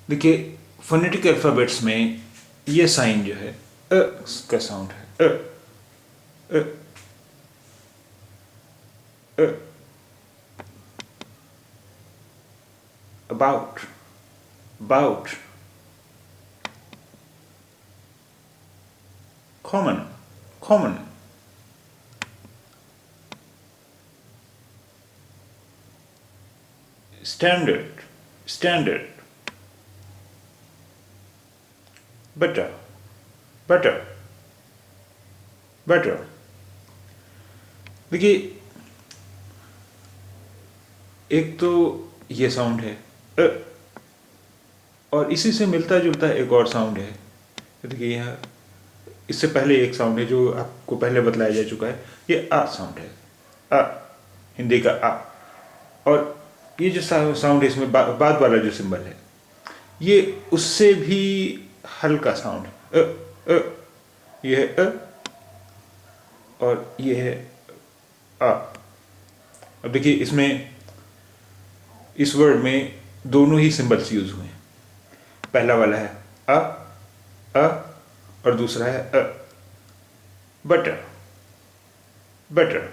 देखिए phonetic alphabets में ये साइन जो है का साउंड है अ, अ, about, about, common, common, standard, standard, better, better, better. देखिए एक तो ये साउंड है अ, और इसी से मिलता जुलता एक और साउंड है। देखिए यहाँ इससे पहले एक साउंड है जो आपको पहले बतलाया जा चुका है, ये आ साउंड है, आ, हिंदी का आ। और ये जो साउंड है इसमें बाद वाला जो सिंबल है ये उससे भी हल्का साउंड अ, ये है और ये है आ। अब देखिए इसमें इस वर्ड में दोनों ही सिंबल्स यूज हुए हैं। पहला वाला है अ और दूसरा है बटर, बटर।